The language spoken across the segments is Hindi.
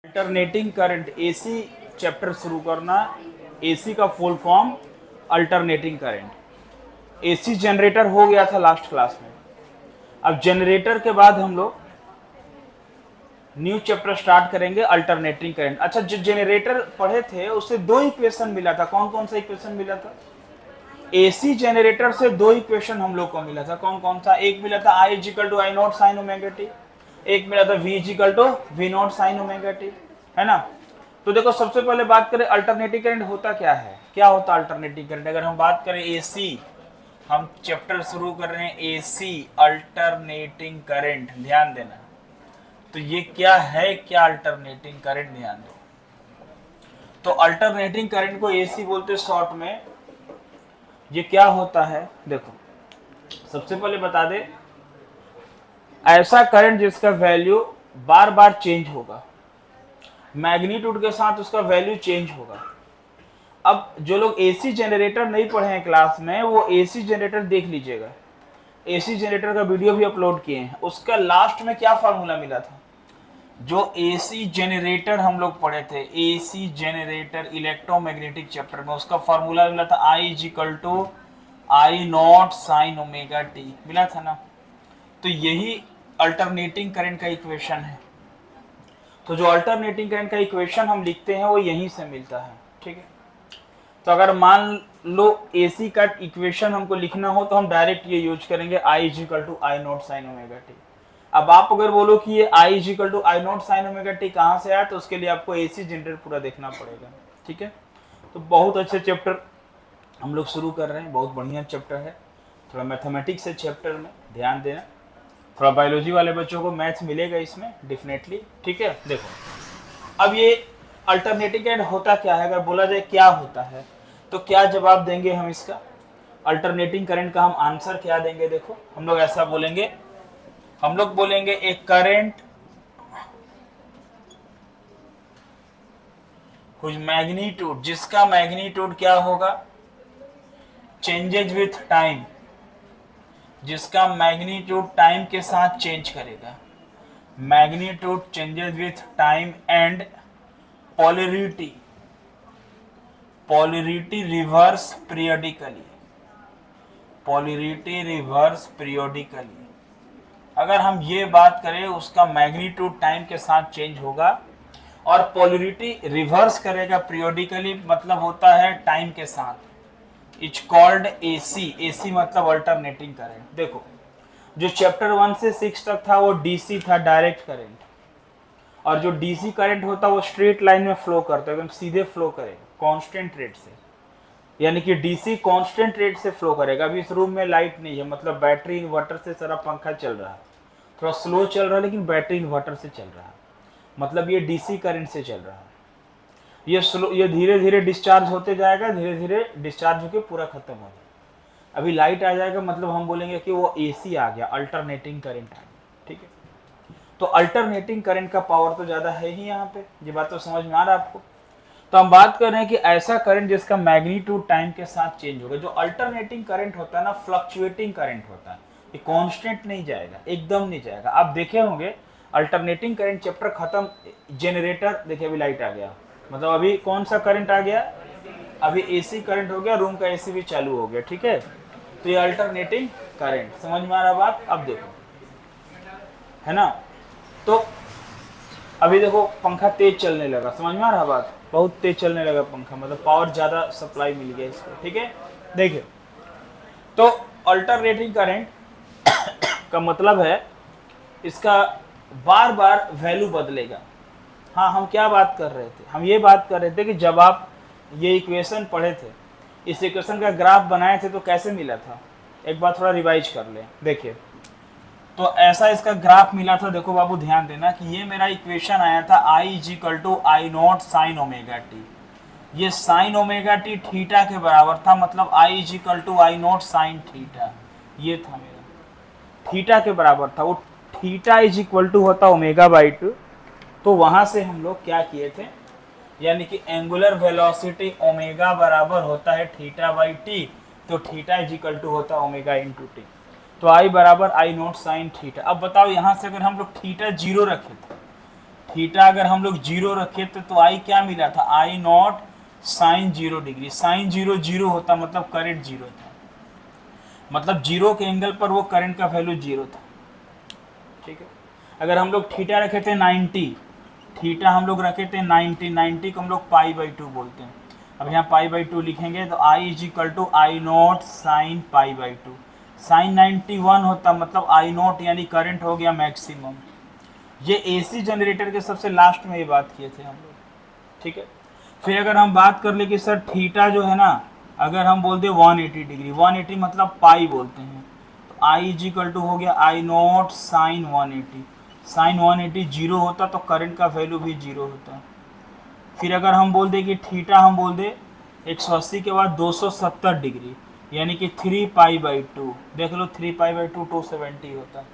अल्टरनेटिंग करंट एसी चैप्टर शुरू करना। एसी का full form alternating current. AC generator हो गया था लास्ट क्लास में। अब जनरेटर के बाद हम लोग न्यू चैप्टर स्टार्ट करेंगे अल्टरनेटिंग करंट। अच्छा, जो जनरेटर पढ़े थे उससे दो इक्वेशन मिला था। कौन कौन सा इक्वेशन मिला था? एसी जनरेटर से दो इक्वेशन हम लोग को मिला था। कौन कौन सा? एक मिला था I is equal to I not sine omega t, एक मिला था V is equal to V nought sine omega t, है ना। तो देखो, सबसे पहले बात करें अल्टरनेटिंग करंट होता क्या है। क्या होता है अल्टरनेटिंग करंट? अगर हम बात करें एसी, हम चैप्टर शुरू कर रहे हैं एसी अल्टरनेटिंग करंट, ध्यान देना। तो ये क्या है, क्या अल्टरनेटिंग करंट, ध्यान दो। तो अल्टरनेटिंग करंट को एसी बोलते शॉर्ट में। ये क्या होता है देखो, सबसे पहले बता दे, ऐसा करंट जिसका वैल्यू बार बार चेंज होगा, मैग्नीट्यूड के साथ उसका वैल्यू चेंज होगा। अब जो लोग एसी जनरेटर नहीं पढ़े हैं क्लास में, वो एसी जनरेटर देख लीजिएगा। एसी जनरेटर का वीडियो भी अपलोड किए हैं। उसका लास्ट में क्या फार्मूला मिला था? जो एसी जनरेटर हम लोग पढ़े थे, एसी जनरेटर इलेक्ट्रोमैग्नेटिक चैप्टर में, उसका फार्मूला मिला था I is equal to I not sine omega t, मिला था ना। तो यही अल्टरनेटिंग करंट का इक्वेशन है। तो जो अल्टरनेटिंग करंट का इक्वेशन हम लिखते हैं वो यहीं से मिलता है, ठीक है। तो अगर मान लो एसी का इक्वेशन हमको लिखना हो तो हम डायरेक्ट ये यूज करेंगे I is equal to I not sine omega t. अब आप अगर बोलो कि ये I is equal to I not sine omega t कहाँ से आया, तो उसके लिए आपको एसी जनरेटर पूरा देखना पड़ेगा, ठीक है। तो बहुत अच्छे चैप्टर हम लोग शुरू कर रहे हैं, बहुत बढ़िया चैप्टर है। थोड़ा मैथमेटिक्स है चैप्टर में, ध्यान देना। थोड़ा बायोलॉजी वाले बच्चों को मैथ्स मिलेगा इसमें डेफिनेटली, ठीक है। देखो, अब ये अल्टरनेटिंग करंट होता क्या है, अगर बोला जाए क्या होता है तो क्या जवाब देंगे हम इसका? अल्टरनेटिंग करंट का हम आंसर क्या देंगे? देखो, हम लोग ऐसा बोलेंगे, हम लोग बोलेंगे एक करंट हुज मैग्नीट्यूड, जिसका मैग्नीट्यूड क्या होगा? चेंजेज विथ टाइम, जिसका मैग्नीट्यूड टाइम के साथ चेंज करेगा। Magnitude changes with time and polarity, polarity reverse periodically, polarity reverse periodically. अगर हम ये बात करें, उसका मैग्नीट्यूड टाइम के साथ चेंज होगा और पोलरिटी रिवर्स करेगा पीरियडिकली, मतलब होता है टाइम के साथ। It's called AC. एसी मतलब अल्टरनेटिंग करंट। देखो, जो चैप्टर 1 से 6 तक था वो डीसी था, डायरेक्ट करंट। और जो डीसी करंट होता है वो स्ट्रेट लाइन में फ्लो करता है, एकदम सीधे फ्लो करेगा कांस्टेंट रेट से, यानी कि डीसी कांस्टेंट रेट से फ्लो करेगा। अभी इस रूम में लाइट नहीं है, मतलब बैटरी इन्वर्टर से सारा पंखा चल रहा है, थोड़ा स्लो चल रहा है लेकिन बैटरी इन्वर्टर से चल रहा है, मतलब ये डीसी करंट से चल रहा है। ये स्लो, ये धीरे धीरे डिस्चार्ज होते जाएगा, धीरे धीरे डिस्चार्ज होकर पूरा खत्म हो जाएगा। अभी लाइट आ जाएगा, मतलब हम बोलेंगे कि वो एसी आ गया, अल्टरनेटिंग करंट आ गया, ठीक है। तो अल्टरनेटिंग करंट का पावर तो ज़्यादा है ही यहाँ पे, ये बात तो समझ में आ रहा है आपको। तो हम बात कर रहे हैं कि ऐसा करंट जिसका मैग्नीट्यूड टाइम के साथ चेंज होगा। जो अल्टरनेटिंग करंट होता है ना, फ्लक्चुएटिंग करंट होता है, ये कांस्टेंट नहीं जाएगा, एकदम नहीं जाएगा। आप देखे होंगे अल्टरनेटिंग करंट चैप्टर खत्म, जनरेटर देखिए अभी लाइट आ गया, मतलब अभी कौन सा करंट आ गया? अभी एसी करंट हो गया, रूम का एसी भी चालू हो गया, ठीक है। तो ये अल्टरनेटिंग करंट, समझ में आ रहा बात? अब देखो, है ना। तो अभी देखो पंखा तेज चलने लगा, समझ में आ रहा बात? बहुत तेज चलने लगा पंखा, मतलब पावर ज्यादा सप्लाई मिल गया इसको, ठीक है। देखिए, तो अल्टरनेटिंग करंट का मतलब है इसका बार बार वैल्यू बदलेगा। हाँ, हम क्या बात कर रहे थे? हम ये बात कर रहे थे कि जब आप ये इक्वेशन पढ़े थे, इस इक्वेशन का ग्राफ बनाए थे तो कैसे मिला था, एक बार थोड़ा रिवाइज कर ले। देखिए, तो ऐसा इसका ग्राफ मिला था। देखो बाबू, ध्यान देना कि ये मेरा इक्वेशन आया था I is equal to I not sine omega t. ये साइन ओमेगा टी थीटा के बराबर था, मतलब I is equal to I not sine theta, ये था मेरा, थीटा के बराबर था। वो थीटा इज इक्वल टू होता ओमेगा बाई 2। तो वहां से हम लोग क्या किए थे, यानी कि एंगुलर वेलोसिटी ओमेगा बराबर होता है थीटा बाई टी, तो थीटा इज इक्वल टू होता ओमेगा इंटू टी। तो आई बराबर आई नॉट साइन थीटा। अब बताओ, यहाँ से अगर हम लोग थीटा जीरो रखे थे, थीटा अगर हम लोग 0 रखे थे तो आई क्या मिला था, आई नॉट साइन 0 डिग्री। साइन 0 0 होता मतलब करंट 0 था, मतलब 0 के एंगल पर वो करंट का वैल्यू 0 था। ठीक है, अगर हम लोग थीटा रखे थे 90, थीटा हम लोग रखे थे 90, 90 को हम लोग पाई बाई 2 बोलते हैं। अब यहाँ पाई बाई 2 लिखेंगे तो I is equal to I not sine pi by 2। Sine 91 होता मतलब आई नॉट यानी करंट हो गया मैक्सिमम। ये एसी जनरेटर के सबसे लास्ट में ये बात किए थे हम लोग। ठीक है, फिर अगर हम बात कर ले कि सर थीटा जो है ना, अगर हम बोलते 180 डिग्री, 180 मतलब पाई बोलते हैं, तो आई इज इक्वल टू हो गया आई नॉट साइन 180। साइन 180 जीरो होता तो करंट का वैल्यू भी जीरो होता। फिर अगर हम बोल दे कि थीटा हम बोल दे 180 के बाद 270 डिग्री यानी कि 3 पाई बाई 2, देख लो 3 पाई बाई 2 270 होता।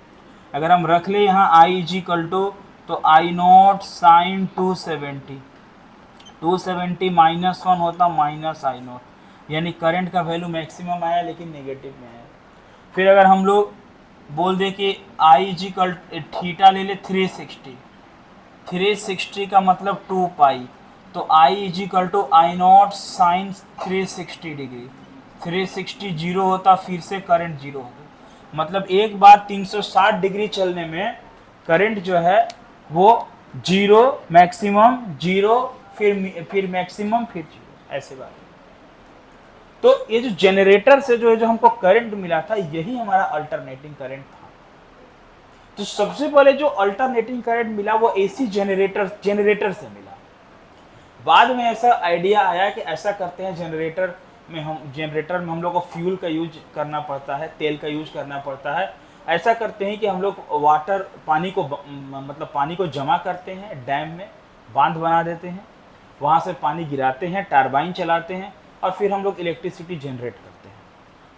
अगर हम रख ले यहाँ आई इज इक्वल टू, तो आई नॉट साइन 270, 270 माइनस 1 होता माइनस आई नॉट, यानी करंट का वैल्यू मैक्सिमम आया लेकिन नेगेटिव में आया। फिर अगर हम लोग बोल दे कि आई इज इक्वल थीटा ले ले 360, 360 का मतलब 2 पाई, तो I is equal to I not sine 360 degree. 360 zero होता फिर से करंट जीरो होता, मतलब एक बार 360 डिग्री चलने में करंट जो है वो जीरो, मैक्सिमम जीरो, फिर मैक्सिमम, फिर जीरो, ऐसे बात है। तो ये जो जनरेटर से जो है जो हमको करंट मिला था यही हमारा अल्टरनेटिंग करंट था। तो सबसे पहले जो अल्टरनेटिंग करंट मिला वो एसी जनरेटर से मिला। बाद में ऐसा आइडिया आया कि ऐसा करते हैं जनरेटर में हम लोग को फ्यूल का यूज करना पड़ता है, तेल का यूज करना पड़ता है। ऐसा करते हैं कि हम लोग पानी को जमा करते हैं डैम में, बांध बना देते हैं, वहाँ से पानी गिराते हैं, टरबाइन चलाते हैं और फिर हम लोग इलेक्ट्रिसिटी जनरेट करते हैं।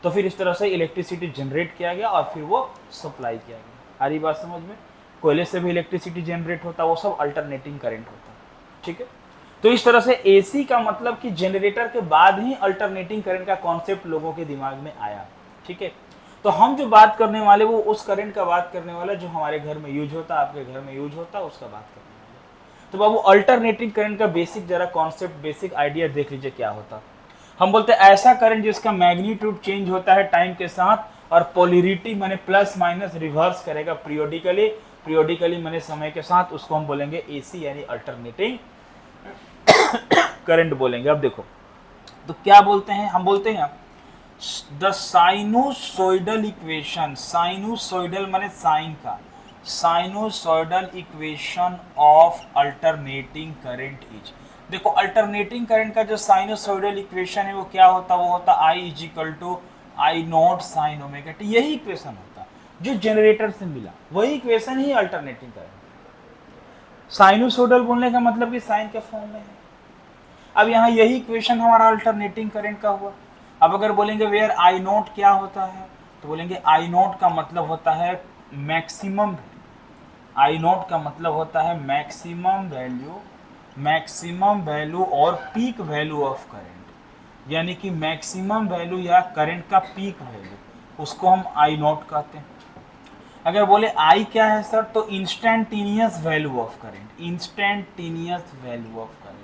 तो फिर इस तरह से इलेक्ट्रिसिटी जनरेट किया गया और फिर वो सप्लाई किया गया। आ रही बात समझ में? कोयले से भी इलेक्ट्रिसिटी जनरेट होता, वो सब अल्टरनेटिंग करंट होता। ठीक है, तो इस तरह से एसी का मतलब कि जनरेटर के बाद ही अल्टरनेटिंग करंट का कॉन्सेप्ट लोगों के दिमाग में आया। ठीक है, तो हम जो बात करने वाले वो उस करंट का बात करने वाला जो हमारे घर में यूज होता, आपके घर में यूज होता, उसका बात करने वाले। तो बाबू अल्टरनेटिंग करंट का बेसिक जरा कॉन्सेप्ट, बेसिक आइडिया देख लीजिए क्या होता। हम बोलते हैं ऐसा करंट जिसका मैग्नीट्यूड चेंज होता है टाइम के साथ और पोलरिटी माने प्लस माइनस रिवर्स करेगा पीरियोडिकली माने समय के साथ, उसको हम बोलेंगे एसी यानी अल्टरनेटिंग करंट बोलेंगे। अब देखो तो क्या बोलते हैं, हम बोलते हैं द साइनोसॉइडल इक्वेशन, साइनोसॉइडल माने साइन का, sinusoidal equation of alternating current is. देखो अल्टरनेटिंग करंट का जो साइनोसॉइडल इक्वेशन है वो क्या होता, वो होता I is equal to I not sine omega T. यही इक्वेशन होता जो जनरेटर से मिला, वही इक्वेशन ही अल्टरनेटिंग करंट। साइनोसॉइडल बोलने का मतलब कि साइन के फॉर्म में है। अब यहाँ यही इक्वेशन हमारा अल्टरनेटिंग करंट का हुआ। अब अगर बोलेंगे वेयर आई नॉट क्या होता है, तो बोलेंगे आई नॉट का मतलब होता है मैक्सिमम, आई नॉट का मतलब होता है मैक्सिमम वैल्यू और पीक वैल्यू ऑफ करंट, यानी कि मैक्सिमम वैल्यू या करंट का पीक वैल्यू, उसको हम आई नॉट कहते हैं। अगर बोले आई क्या है सर, तो instantaneous value of current, instantaneous value of current,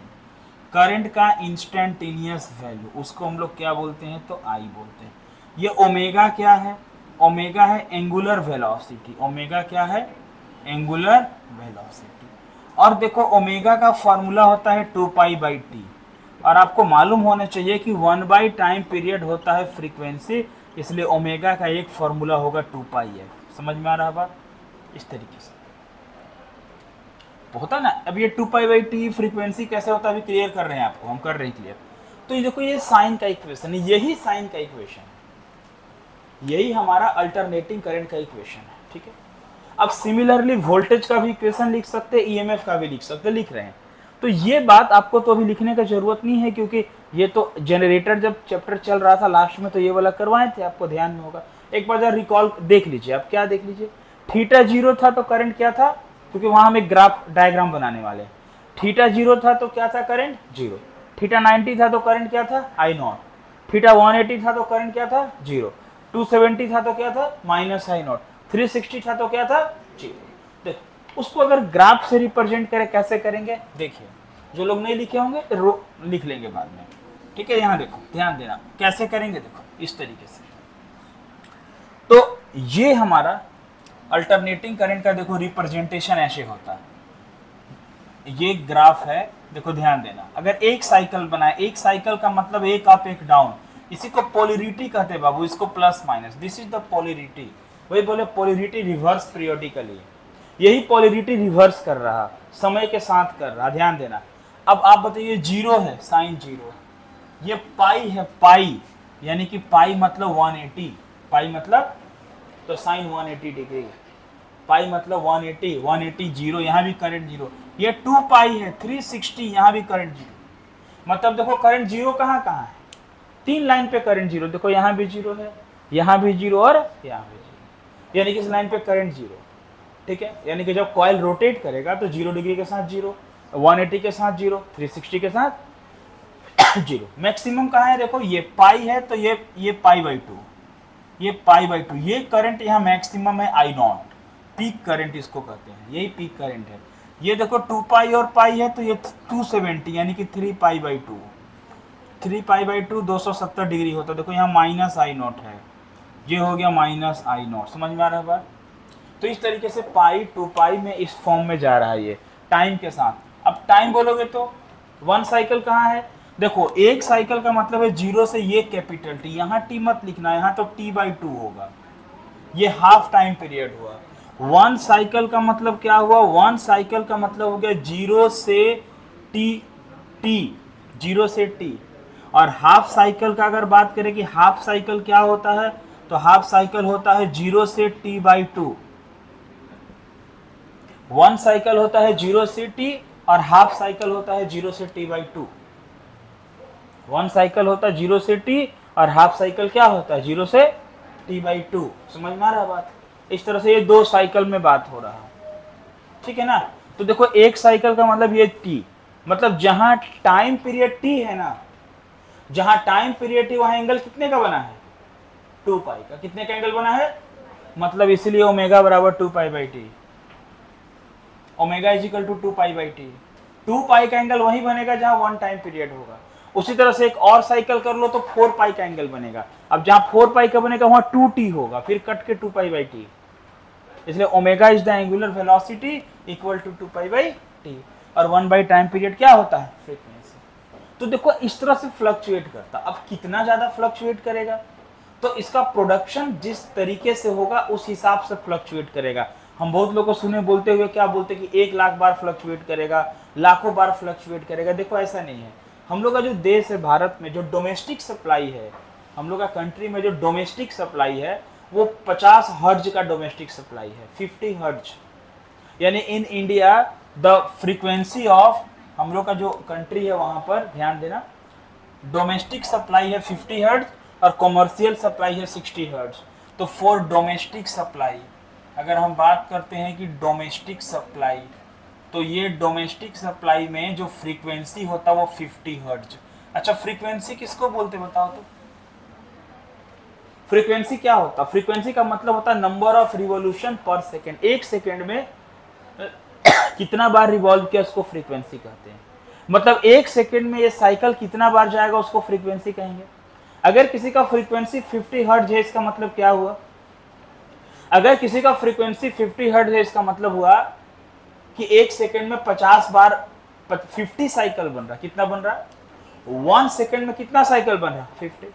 current का इंस्टेंटेनियस वैल्यू, उसको हम लोग क्या बोलते हैं, तो आई बोलते हैं। ये ओमेगा क्या है, ओमेगा है एंगुलर वेलोसिटी, ओमेगा क्या है, एंगुलर वेलोसिटी। और देखो ओमेगा का फॉर्मूला होता है 2 पाई बाई टी, और आपको मालूम होना चाहिए कि 1 बाई टाइम पीरियड होता है फ्रीक्वेंसी, इसलिए ओमेगा का एक फॉर्मूला होगा 2 पाई है। समझ में आ रहा बात? इस तरीके से होता ना। अब ये 2 पाई बाई टी फ्रीक्वेंसी कैसे होता है अभी क्लियर कर रहे हैं आपको, हम कर रहे हैं क्लियर। तो ये देखो ये साइन का इक्वेशन है, यही साइन का इक्वेशन है, यही हमारा अल्टरनेटिंग करंट का इक्वेशन है। ठीक है, अब सिमिलरली वोल्टेज का भी इक्वेशन लिख सकते हैं, ईएमएफ का भी लिख सकते हैं, लिख रहे हैं। तो ये बात आपको तो अभी लिखने का जरूरत नहीं है, क्योंकि ये तो जनरेटर जब चैप्टर चल रहा था लास्ट में तो ये वाला करवाए थे, आपको ध्यान में होगा। एक बार जरा रिकॉल देख लीजिए। आप क्या देख लीजिए, थीटा 0 था तो करंट क्या था, क्योंकि वहां हम एक ग्राफ डायग्राम बनाने वाले। थीटा 0 था तो क्या था, करंट 0। थीटा 90 था तो करंट क्या था, आई नॉट। थीटा 180 था तो करंट क्या था, 0। 270 था तो क्या था, माइनस आई नॉट। 360 था तो क्या था, 0। उसको अगर ग्राफ से रिप्रेजेंट करें कैसे करेंगे, देखिए जो लोग नहीं लिखे होंगे लिख लेंगे बाद में, ठीक है। यहाँ देखो, ध्यान देना कैसे करेंगे, देखो इस तरीके से। तो ये हमारा अल्टरनेटिंग करंट का देखो रिप्रेजेंटेशन ऐसे होता है, ये ग्राफ है, देखो ध्यान देना। अगर एक साइकिल बनाए, एक साइकिल का मतलब एक अप एक डाउन, इसी को पोलरिटी कहते हैं बाबू, इसको plus minus, this is the polarity. वही बोले पोलरिटी रिवर्स पीरियोडिकली, यही पोलरिटी रिवर्स कर रहा, समय के साथ कर रहा, ध्यान देना। अब आप बताइए, जीरो है साइन जीरो, ये पाई है, पाई यानी कि पाई मतलब 180, पाई मतलब तो साइन 180 डिग्री, पाई मतलब 180, 180 जीरो, यहाँ भी करंट जीरो। ये 2 पाई है 360, यहाँ भी करंट जीरो। मतलब देखो करंट जीरो कहाँ कहाँ है, 3 लाइन पे करंट जीरो, देखो यहाँ भी जीरो है, यहाँ भी जीरो और यहाँ भी जीरो, यानी कि इस लाइन पे करंट जीरो, ठीक है। यानी कि जब कॉइल रोटेट करेगा तो 0 डिग्री के साथ जीरो, 180 के साथ जीरो, 360 के साथ जीरो। मैक्सिमम कहाँ है, देखो ये पाई है तो ये पाई बाई 2, ये पाई बाई 2, ये करंट यहाँ मैक्सिमम है I नॉट, पीक करंट इसको कहते हैं, यही पीक करंट है। ये देखो 2 पाई और पाई है तो ये 270 यानी कि 3 पाई बाई 2, 3 पाई बाई 2 270 डिग्री होता है। देखो यहाँ माइनस I नॉट है, ये हो गया माइनस I नॉट, समझ में आ रहा है बात। तो इस तरीके से पाई 2 पाई में इस फॉर्म में जा रहा है ये टाइम के साथ। अब टाइम बोलोगे तो 1 साइकिल कहाँ है, देखो एक साइकिल का मतलब है 0 से ये कैपिटल T, यहाँ T मत लिखना, यहाँ तो T बाई 2 होगा, ये हाफ टाइम पीरियड हुआ। 1 साइकिल का मतलब क्या हुआ, 1 साइकिल का मतलब हो गया 0 से T, 0 से T। और हाफ साइकिल का अगर बात करें कि हाफ साइकिल क्या होता है, तो हाफ साइकिल होता है 0 से T बाई 2। 1 साइकिल होता है 0 से T और हाफ साइकिल होता है 0 से T बाई 2। 1 साइकिल होता है 0 से T और हाफ साइकिल क्या होता है 0 से T बाई 2, समझ में आ रहा है बात। इस तरह से ये 2 साइकिल में बात हो रहा है, ठीक है ना। तो देखो एक साइकिल का मतलब ये T, मतलब जहां टाइम पीरियड T है ना, जहां टाइम पीरियड T वहां एंगल कितने का बना है, 2 पाई का। कितने का एंगल बना है, मतलब इसलिए ओमेगा बराबर 2 pi by t, omega is equal to 2 pi by t. 2 pi का एंगल वही बनेगा जहां 1 टाइम पीरियड होगा। उसी तरह से एक और साइकिल कर लो तो 4 पाई का एंगल बनेगा। अब जहां 4 पाई का बनेगा वहां 2t होगा, फिर कट के 2 पाई बाई टी, इसलिए omega is the angular velocity equal to 2 pi by t. और 1 बाई टाइम पीरियड क्या होता है, फ्रीक्वेंसी। तो देखो इस तरह से फ्लक्चुएट करता। अब कितना ज्यादा फ्लक्चुएट करेगा, तो इसका प्रोडक्शन जिस तरीके से होगा उस हिसाब से फ्लक्चुएट करेगा। हम बहुत लोगों को सुने बोलते हुए, क्या बोलते कि 1 लाख बार फ्लक्चुएट करेगा, लाखों बार फ्लक्चुएट करेगा। देखो ऐसा नहीं है। हम लोग का जो देश है भारत में, जो डोमेस्टिक सप्लाई है, हम लोग का कंट्री में जो डोमेस्टिक सप्लाई है वो 50 हर्ज का डोमेस्टिक सप्लाई है, 50 हर्ज। यानी in India the frequency of, हम लोग का जो कंट्री है वहां पर ध्यान देना, डोमेस्टिक सप्लाई है 50 हर्ज और कॉमर्शियल सप्लाई है 60 हर्ज। तो फॉर डोमेस्टिक सप्लाई अगर हम बात करते हैं कि डोमेस्टिक सप्लाई, तो ये डोमेस्टिक सप्लाई में जो फ्रीक्वेंसी होता है वो 50 हर्ज। अच्छा फ्रीक्वेंसी किसको बोलते बताओ तो, फ्रीक्वेंसी क्या होता है, फ्रीक्वेंसी का मतलब होता है नंबर ऑफ रिवॉल्यूशन पर सेकेंड। एक सेकेंड में कितना बार रिवॉल्व किया उसको फ्रीक्वेंसी कहते हैं। मतलब एक सेकेंड में ये साइकिल कितना बार जाएगा उसको फ्रीक्वेंसी कहेंगे। अगर किसी का फ्रीक्वेंसी 50 हर्ट्ज है इसका मतलब क्या हुआ, अगर किसी का फ्रीक्वेंसी 50 हर्ट्ज है इसका मतलब हुआ कि एक सेकेंड में 50 बार 50 साइकिल बन रहा। कितना बन रहा, 1 सेकेंड में कितना साइकिल बन रहा, 50।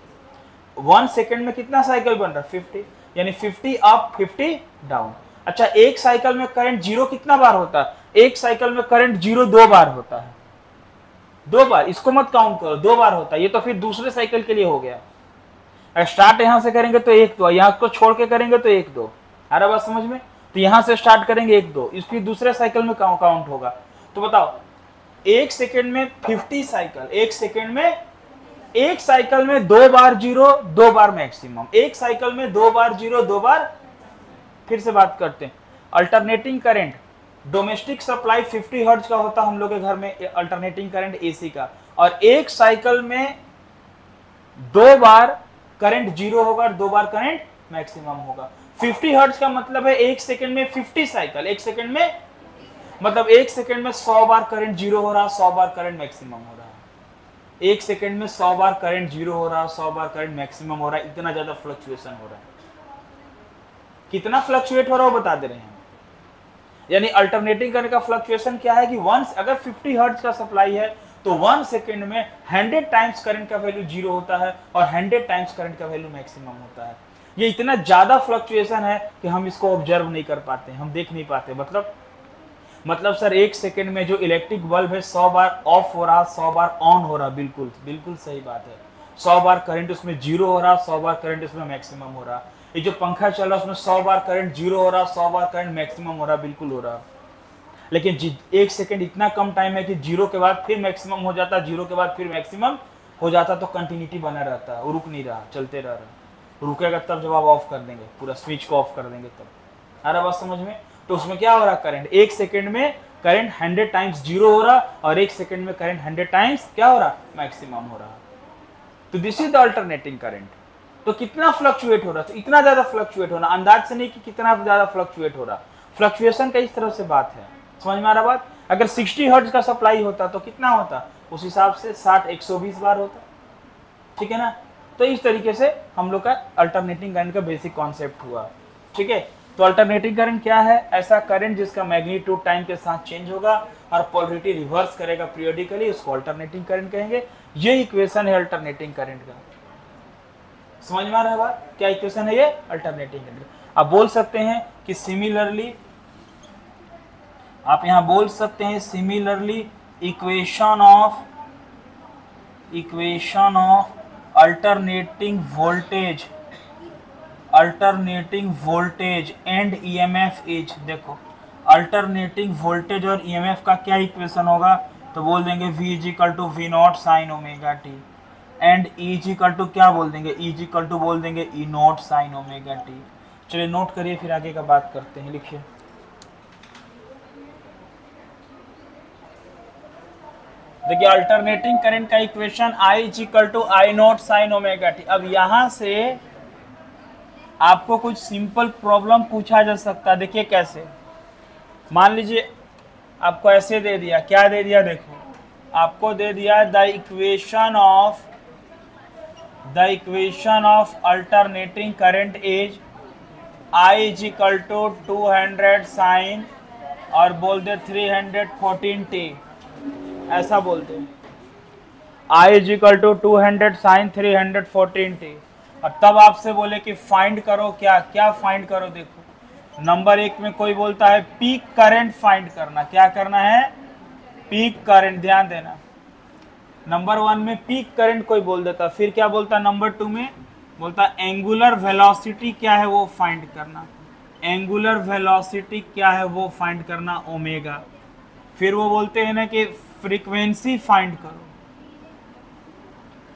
1 सेकेंड में कितना साइकिल बन रहा, 50, यानी 50 अप 50 डाउन। अच्छा एक साइकिल में करंट जीरो कितना बार होता है, एक साइकिल में करंट जीरो 2 बार होता है, 2 बार, इसको मत काउंट करो, 2 बार होता है। ये तो फिर दूसरे साइकिल के लिए हो गया। स्टार्ट यहां से करेंगे तो 1 2, यहां को छोड़ के करेंगे तो 1 2, आ रहा बात समझ में। तो यहां से स्टार्ट करेंगे 1 2, इस फिर दूसरे साइकिल में काउंट होगा। तो बताओ एक सेकेंड में 50 साइकिल, एक सेकेंड में, एक साइकिल में 2 बार जीरो 2 बार मैक्सिमम, एक साइकिल में 2 बार जीरो 2 बार। फिर से बात करते हैं alternating current. Domestic supply 50 hertz का होता है हम लोग के घर में अल्टरनेटिंग करंट एसी का, और एक साइकिल में 2 बार करंट जीरो होगा और 2 बार करंट मैक्सिमम होगा। 50 हर्ट्ज का मतलब है एक सेकंड में 50 साइकिल, एक सेकंड में मतलब 1 सेकंड में 100 बार करंट जीरो हो रहा, 100 बार करंट मैक्सिमम हो रहा है। 1 सेकंड में 100 बार करंट जीरो हो रहा, 100 बार करंट मैक्सिमम हो रहा है। इतना ज्यादा फ्लक्चुएशन हो रहा है। कितना फ्लक्चुएट हो रहा है वो बता दे रहे हैं। यानी अल्टरनेटिंग करंट का फ्लक्चुएशन क्या है कि वंस अगर 50 हर्ट्ज का सप्लाई है तो 1 सेकंड में 100 टाइम्स करंट का वैल्यू जीरो होता है और 100 टाइम्स करंट का वैल्यू मैक्सिमम होता है। ये इतना ज्यादा फ्लक्चुएशन है कि हम इसको ऑब्जर्व नहीं कर पाते, हम देख नहीं पाते। मतलब सर 1 सेकंड में जो इलेक्ट्रिक बल्ब है 100 बार ऑफ हो रहा, 100 बार ऑन हो रहा। बिल्कुल बिल्कुल सही बात है। 100 बार करंट उसमें जीरो हो रहा, 100 बार करंट उसमें मैक्सिमम हो रहा। ये जो पंखा चल रहा है उसमें 100 बार करंट जीरो हो रहा, 100 बार करंट मैक्सिमम हो रहा। बिल्कुल हो रहा। लेकिन 1 सेकंड इतना कम टाइम है कि जीरो के बाद फिर मैक्सिमम हो जाता, जीरो के बाद फिर मैक्सिमम हो जाता, तो कंटिन्यूटी बना रहता, वो रुक नहीं रहा, चलते रह रहा। रुकेगा तब जब आप ऑफ कर देंगे, पूरा स्विच को ऑफ कर देंगे तब। आ रहा बात समझ में? तो उसमें क्या हो रहा, करंट 1 सेकंड में करंट 100 टाइम्स जीरो हो रहा और 1 सेकंड में करंट 100 टाइम्स क्या हो रहा, मैक्सिमम हो रहा। तो this is the alternating current. तो कितना फ्लक्चुएट हो रहा, तो इतना ज्यादा फ्लक्चुएट होना, अंदाज से नहीं कि कितना ज्यादा फ्लक्चुएट हो रहा। फ्लक्चुएशन का इस तरह से बात है, समझ में आ रहा बात? अगर 60 हर्ट्ज का सप्लाई होता तो कितना होता, उस हिसाब से 60 120 बार होता, ठीक है ना। तो इस तरीके से हम लोग का अल्टरनेटिंग करंट का बेसिक कॉन्सेप्ट हुआ, ठीक है। तो अल्टरनेटिंग करंट क्या है? ऐसा करंट जिसका मैग्नीट्यूड टाइम के साथ चेंज होगा और पोलरिटी रिवर्स करेगा पीरियोडिकली, उसको अल्टरनेटिंग करंट कहेंगे। ये इक्वेशन है अल्टरनेटिंग करंट का। समझ में आ रहा है बात? क्या इक्वेशन है ये? Alternating current. आप बोल सकते हैं कि सिमिलरली, आप यहां बोल सकते हैं similarly equation of alternating voltage and EMF is. देखो अल्टरनेटिंग वोल्टेज और ईएमएफ का क्या इक्वेशन होगा, तो बोल देंगे V is equal to V nought sine omega t and E is equal to क्या बोल देंगे, E इज इक्वल टू बोल देंगे E nought sine omega t. चलिए नोट करिए, फिर आगे का बात करते हैं। लिखिए, देखिए अल्टरनेटिंग करंट का equation I is equal to I nought sine omega t. अब यहां से आपको कुछ सिंपल प्रॉब्लम पूछा जा सकता है। देखिए कैसे, मान लीजिए आपको ऐसे दे दिया, क्या दे दिया, देखो आपको दे दिया the equation of alternating current is I is equal to 200 sine और बोल दे 314 टी, ऐसा बोलते हैं। I is equal to 200 sine 314 t. और तब आपसे बोले कि फाइंड करो, क्या फाइंड करो। देखो नंबर 1 में कोई बोलता है पीक करंट फाइंड करना। क्या करना है? Peak current. ध्यान देना, नंबर 1 में पीक करंट कोई बोल देता, फिर क्या बोलता नंबर 2 में बोलता एंगुलर वेलोसिटी क्या है वो फाइंड करना। एंगुलर वेलोसिटी क्या है वो फाइंड करना, ओमेगा। फिर वो बोलते हैं ना कि फ्रीक्वेंसी फाइंड करो,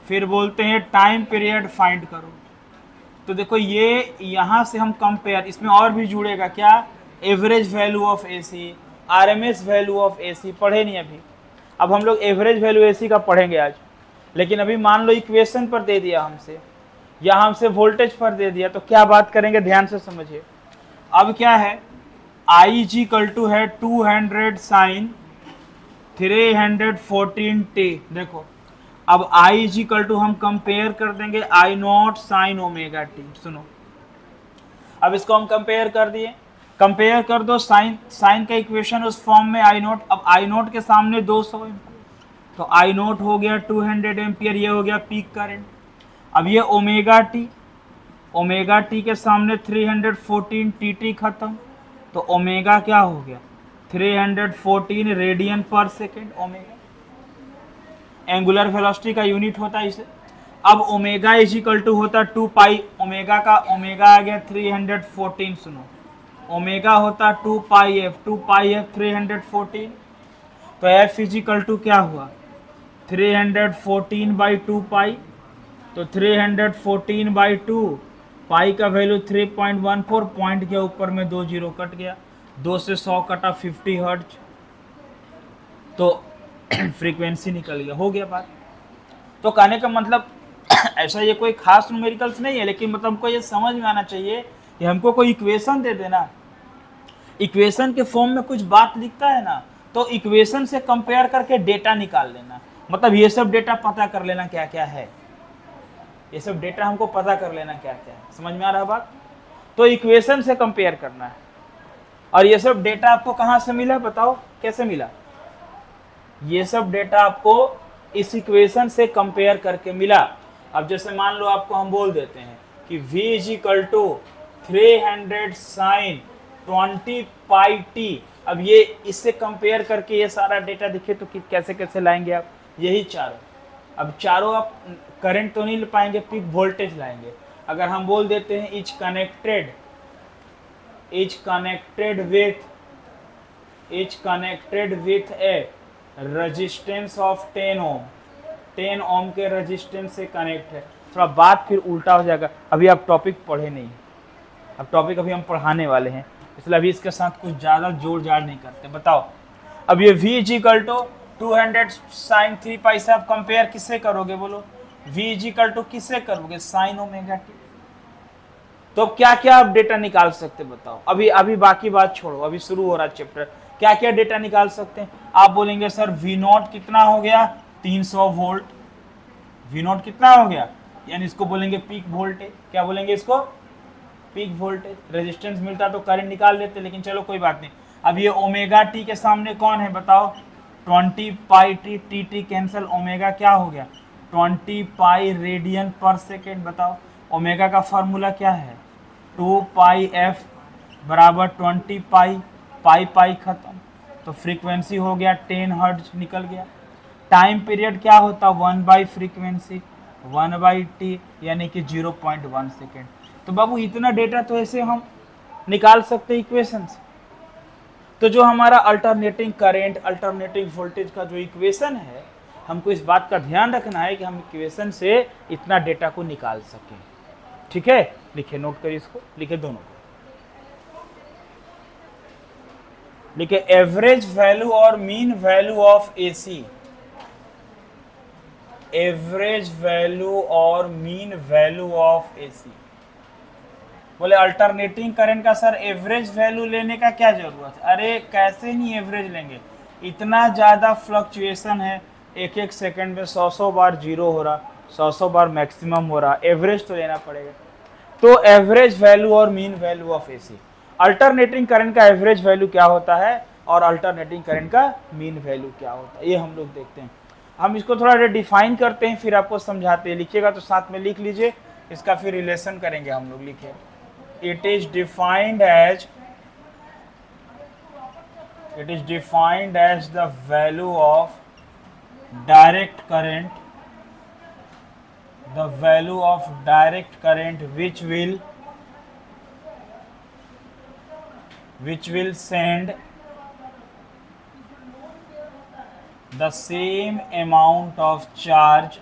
फिर बोलते हैं टाइम पीरियड फाइंड करो। तो देखो ये यहाँ से हम कंपेयर, इसमें और भी जुड़ेगा क्या, average value of AC, RMS value of AC पढ़े नहीं अभी। अब हम लोग एवरेज वैल्यू एसी का पढ़ेंगे आज। लेकिन अभी मान लो इक्वेशन पर दे दिया हमसे, या हमसे वोल्टेज पर दे दिया, तो क्या बात करेंगे, ध्यान से समझिए। अब क्या है, आई जी इक्वल टू है 200 साइन 314 टी। देखो अब I इज इक्वल टू हम कंपेयर कर देंगे I nought sine omega T. सुनो, अब इसको हम कंपेयर कर दिए, कंपेयर कर दो, साइन का इक्वेशन उस फॉर्म में I नॉट। अब I नॉट के सामने 200, तो I नॉट हो गया 200 एम्पियर, ये हो गया पीक करंट। अब ये ओमेगा टी के सामने 314 टी खत्म, तो ओमेगा क्या हो गया 314 रेडियन पर सेकेंड। ओमेगा एंगुलर वेलोसिटी का यूनिट होता है इसे। अब ओमेगा इज इक्वल टू होता 2 पाई, ओमेगा का ओमेगा आ गया 314। सुनो, ओमेगा होता 2 पाई एफ 314। तो एफ इज इक्वल टू क्या हुआ 314 बाई 2 पाई। तो 314 बाई 2 पाई का वैल्यू 3.14, पॉइंट के ऊपर में 2 जीरो कट गया, 2 से 100 कटा 50 हर्ट्ज, तो फ्रीक्वेंसी निकल गया, हो गया बात। तो कहने का मतलब ऐसा ये कोई खास न्यूमेरिकल्स नहीं है, लेकिन मतलब हमको ये समझ में आना चाहिए कि हमको कोई इक्वेशन दे देना इक्वेशन के फॉर्म में कुछ बात लिखता है ना, तो इक्वेशन से कंपेयर करके डेटा निकाल लेना, मतलब ये सब डेटा पता कर लेना क्या क्या है, ये सब डेटा हमको पता कर लेना क्या क्या है। समझ में आ रहा है बात? तो इक्वेशन से कंपेयर करना है। और ये सब डेटा आपको कहाँ से मिला, बताओ कैसे मिला? ये सब डेटा आपको इस इक्वेशन से कंपेयर करके मिला। अब जैसे मान लो आपको हम बोल देते हैं कि v is equal to 300 sine 20 pi t. अब ये इससे कंपेयर करके ये सारा डेटा दिखे तो कैसे कैसे लाएंगे आप? यही चारों। अब चारों आप करंट तो नहीं ले पाएंगे, पीक वोल्टेज लाएंगे। अगर हम बोल देते हैं is connected with A resistance of 10 ओम, 10 ओम के रेजिस्टेंस से कनेक्ट है। थोड़ा बात फिर उल्टा हो जाएगा, अभी आप टॉपिक पढ़े नहीं, अब टॉपिक अभी हम पढ़ाने वाले हैं, इसलिए अभी इसके साथ कुछ ज़्यादा जोड़ जाड़ नहीं करते। बताओ, अब ये v is equal to 200 sine 3 pi से आप कंपेयर किससे करोगे? बोलो, v इज इक्वल टू किससे करोगे? Sign omega T. तो क्या क्या आप डेटा निकाल सकते बताओ? अभी बाकी बात छोड़ो, अभी शुरू हो रहा चैप्टर। क्या क्या डेटा निकाल सकते हैं? आप बोलेंगे सर v नॉट कितना हो गया? 300 वोल्ट। v नॉट कितना हो गया? यानी इसको बोलेंगे पीक वोल्टेज। क्या बोलेंगे इसको? Peak voltage. रेजिस्टेंस मिलता तो करंट निकाल लेते, लेकिन चलो कोई बात नहीं। अब ये ओमेगा टी के सामने कौन है बताओ? 20 pi T, T T cancel, omega क्या हो गया? 20 पाई रेडियन पर सेकेंड। बताओ ओमेगा का फॉर्मूला क्या है? 2 पाई एफ बराबर 20 पाई, पाई पाई खत्म, तो फ्रीक्वेंसी हो गया 10 हर्ट्ज निकल गया। टाइम पीरियड क्या होता? 1 बाई फ्रीक्वेंसी 1 बाई टी, यानी कि 0.1 सेकेंड। तो बाबू इतना डेटा तो ऐसे हम निकाल सकते हैं इक्वेशन से। तो जो हमारा अल्टरनेटिंग करंट, अल्टरनेटिंग वोल्टेज का जो इक्वेशन है, हमको इस बात का ध्यान रखना है कि हम इक्वेशन से इतना डेटा को निकाल सकें। ठीक है, लिखे, नोट करिए इसको, लिखे दोनों को, लिखे एवरेज वैल्यू और mean value of AC. Average value और मीन वैल्यू ऑफ एसी। बोले अल्टरनेटिंग करंट का सर एवरेज वैल्यू लेने का क्या जरूरत है? अरे कैसे नहीं एवरेज लेंगे, इतना ज़्यादा फ्लक्चुएशन है, एक एक सेकंड में 100 बार जीरो हो रहा, 100 बार मैक्सिमम हो रहा, एवरेज तो लेना पड़ेगा। तो एवरेज वैल्यू और mean value of AC. Alternating current का एवरेज वैल्यू क्या होता है और अल्टरनेटिंग करंट का मीन वैल्यू क्या होता है, ये हम लोग देखते हैं। हम इसको थोड़ा डिफाइन करते हैं, फिर आपको समझाते हैं। लिखिएगा तो साथ में लिख लीजिए, इसका फिर रिलेशन करेंगे हम लोग। लिखिए, it is defined as the value of direct current, the value of direct current which will send the same amount of charge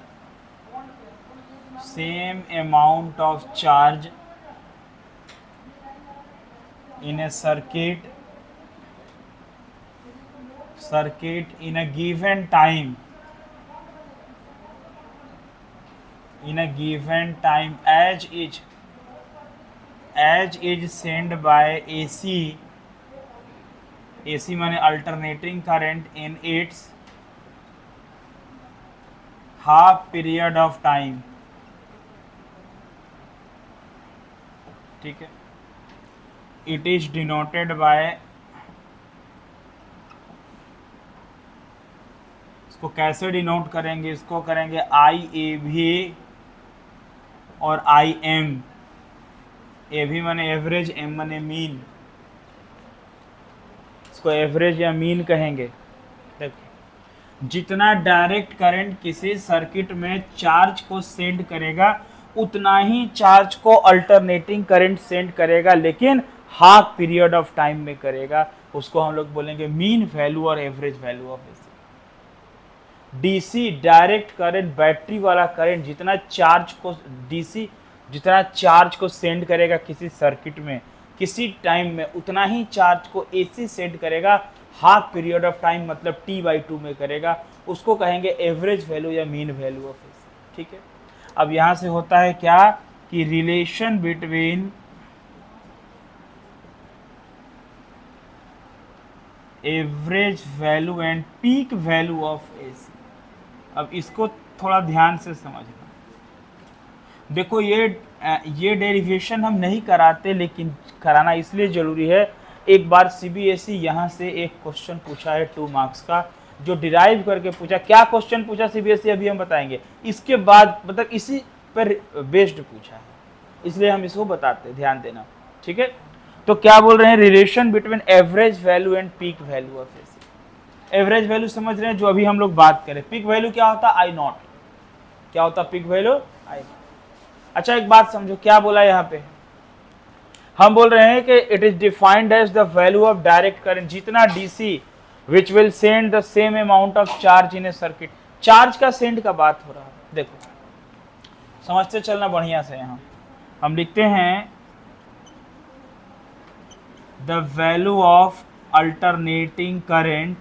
in a circuit in a given time as is sent by AC माने alternating current in its half period of time। ठीक है, it is denoted by, इसको कैसे डिनोट करेंगे? इसको करेंगे IAV और IM। AV माने एवरेज, M माने मीन, इसको एवरेज या मीन कहेंगे। देखो, जितना डायरेक्ट करंट किसी सर्किट में चार्ज को सेंड करेगा, उतना ही चार्ज को अल्टरनेटिंग करंट सेंड करेगा, लेकिन हाफ पीरियड ऑफ टाइम में करेगा। उसको हम लोग बोलेंगे मीन वैल्यू और average value of AC. DC direct current, battery वाला करंट जितना चार्ज को सेंड करेगा किसी सर्किट में किसी टाइम में, उतना ही चार्ज को एसी सेंड करेगा हाफ पीरियड ऑफ टाइम, मतलब T/2 में करेगा। उसको कहेंगे एवरेज वैल्यू या मीन वैल्यू ऑफ एसी। ठीक है, अब यहाँ से होता है क्या कि relation between average value and peak value of AC। अब इसको थोड़ा ध्यान से समझना। देखो ये डेरिवेशन हम नहीं कराते, लेकिन कराना इसलिए जरूरी है। एक बार CBSE यहाँ से एक क्वेश्चन पूछा है 2 मार्क्स का, जो डिराइव करके पूछा। क्या क्वेश्चन पूछा CBSE अभी हम बताएंगे। इसके बाद मतलब इसी पर बेस्ड पूछा है, इसलिए हम इसको बताते, ध्यान देना, ठीक है। तो क्या बोल रहे हैं, relation between average value and peak value of AC। Average value समझ रहे हैं, जो अभी हम लोग बात करें। पीक वैल्यू क्या होता है, I0। क्या होता है पीक वैल्यू, I0। अच्छा एक बात समझो, क्या बोला यहाँ पे, हम बोल रहे हैं कि it is defined as the value of direct current जितना DC which will send the same amount of charge in a circuit. Charge का सेंड का बात हो रहा है, देखो समझते चलना बढ़िया से। यहाँ हम लिखते हैं the value of alternating current